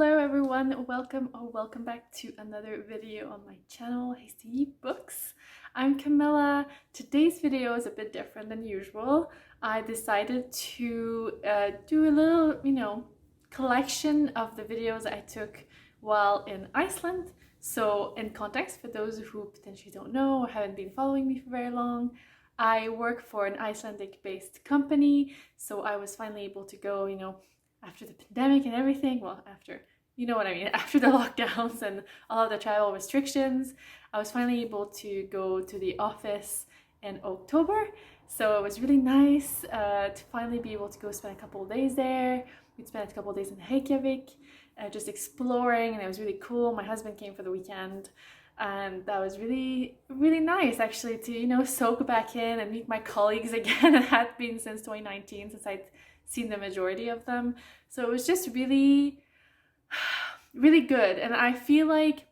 Hello everyone, welcome back to another video on my channel, Hasty Books. I'm Camilla. Today's video is a bit different than usual. I decided to do a little, collection of the videos I took while in Iceland. So in context, for those who potentially don't know or haven't been following me for very long, I work for an Icelandic-based company, so I was finally able to go, after the pandemic and everything, well, after the lockdowns and all of the travel restrictions, I was finally able to go to the office in October. So it was really nice to finally be able to go spend a couple of days there. We spent a couple of days in Reykjavik, just exploring, and it was really cool. My husband came for the weekend, and that was really, really nice actually to, soak back in and meet my colleagues again. It had been since 2019 since I'd seen the majority of them. So it was just really, really good. And I feel like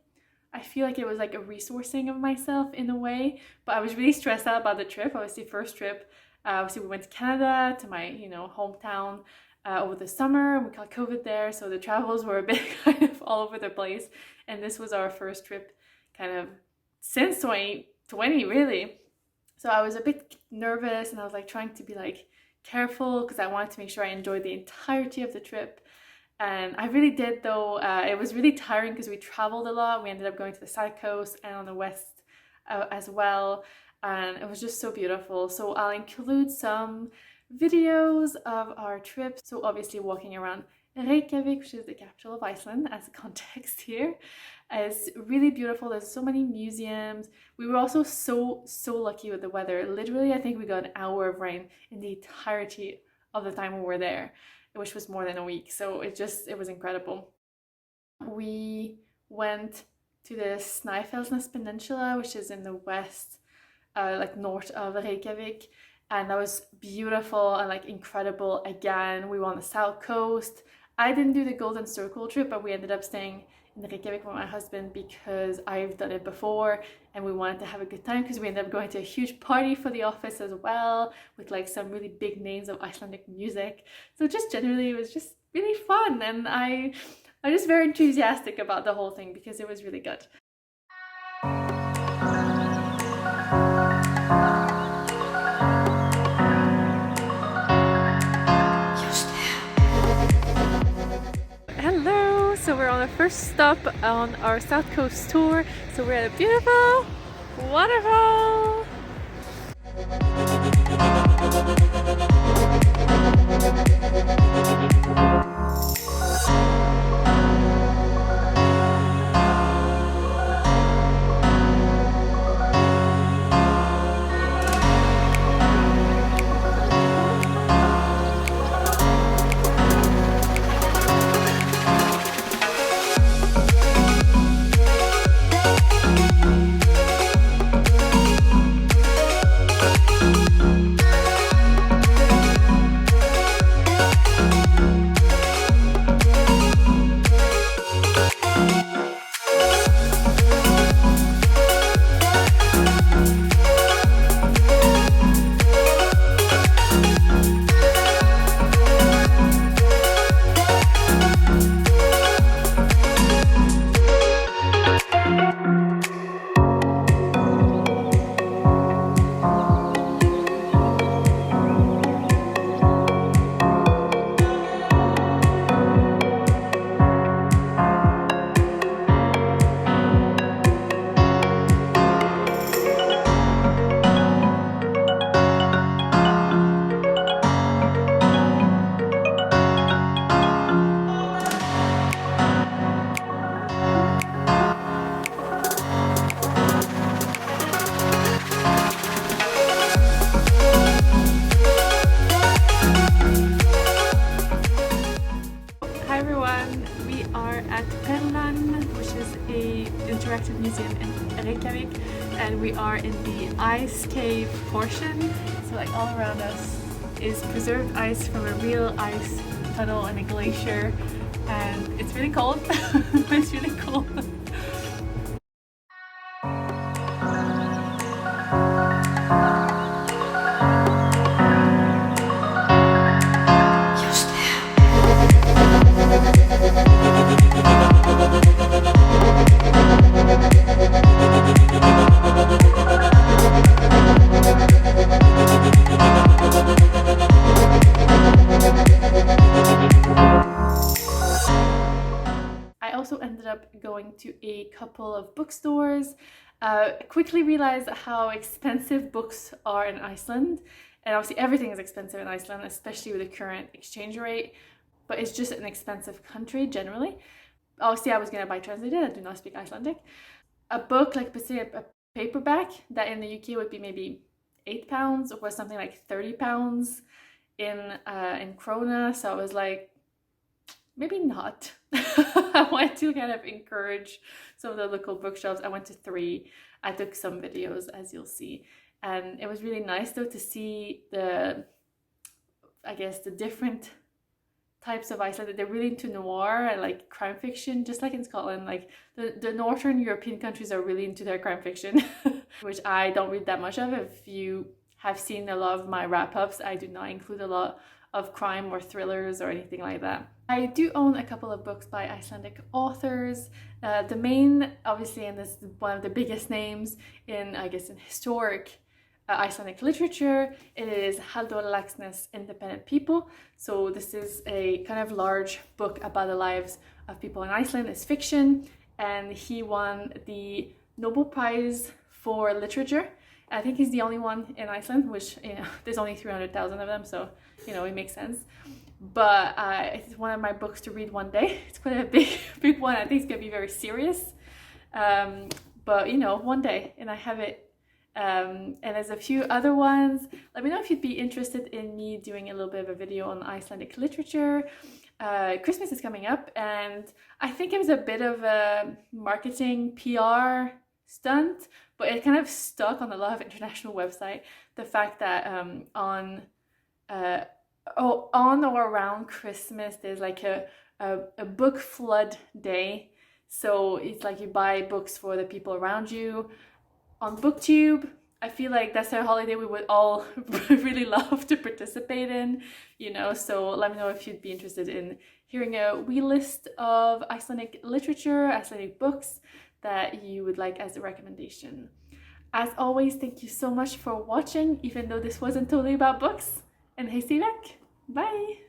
it was like a resourcing of myself in a way, but I was really stressed out about the trip. Obviously, first trip, we went to Canada, to my, hometown over the summer. We caught COVID there, so the travels were a bit kind of all over the place. And this was our first trip kind of since 2020, really. So I was a bit nervous, and I was like trying to be like careful because I wanted to make sure I enjoyed the entirety of the trip. And I really did, though. It was really tiring because we traveled a lot. We ended up going to the south coast and on the west as well, and it was just so beautiful. So I'll include some videos of our trip. So obviously walking around Reykjavik, which is the capital of Iceland, as a context here, is really beautiful. There's so many museums. We were also so lucky with the weather. Literally, I think we got an hour of rain in the entirety of the time we were there, which was more than a week. So it was incredible. We went to the Snæfellsnes Peninsula, which is in the west, like north of Reykjavik, and that was beautiful and like incredible. Again, we were on the south coast. I didn't do the Golden Circle trip, but we ended up staying in Reykjavik with my husband because I've done it before and we wanted to have a good time, because we ended up going to a huge party for the office as well with like some really big names of Icelandic music. So just generally it was just really fun, and I'm just very enthusiastic about the whole thing because it was really good. Hello! So we're on the first stop on our South Coast tour. So we're at a beautiful waterfall. Interactive museum in Reykjavik, and we are in the ice cave portion. So like all around us is preserved ice from a real ice tunnel and a glacier, and it's really cold. It's really cool. also ended up going to a couple of bookstores. Quickly realized how expensive books are in Iceland, and obviously everything is expensive in Iceland, especially with the current exchange rate, but it's just an expensive country generally. Obviously I was going to buy translated, I do not speak Icelandic. A book, like a paperback, that in the UK would be maybe £8 or something like £30 in krona, so I was like, maybe not. I wanted to kind of encourage some of the local bookshops. I went to 3. I took some videos, as you'll see, and it was really nice though to see the, I guess, the different types of Iceland. They're really into noir and like crime fiction, just like in Scotland. Like the northern European countries are really into their crime fiction, which I don't read that much of. If you have seen a lot of my wrap-ups, I do not include a lot of crime or thrillers or anything like that. I do own a couple of books by Icelandic authors. The main, obviously, and this is one of the biggest names in, I guess, in historic Icelandic literature, it is Halldór Laxness' Independent People. So this is a kind of large book about the lives of people in Iceland. It's fiction, and he won the Nobel Prize for Literature. I think he's the only one in Iceland, which, you know, there's only 300,000 of them, so, you know, it makes sense. But it's one of my books to read one day. It's quite a big one. I think it's gonna be very serious, but you know, one day, and I have it. And there's a few other ones. Let me know if you'd be interested in me doing a little bit of a video on Icelandic literature. Christmas is coming up, and I think it was a bit of a marketing PR stunt, but it kind of stuck on a lot of international websites. The fact that on or around Christmas there's like a book flood day. So it's like you buy books for the people around you on BookTube. I feel like that's a holiday we would all really love to participate in, you know, so let me know if you'd be interested in hearing a wee list of Icelandic literature, Icelandic books that you would like as a recommendation. As always, thank you so much for watching, even though this wasn't totally about books, and hey, see you back. Bye!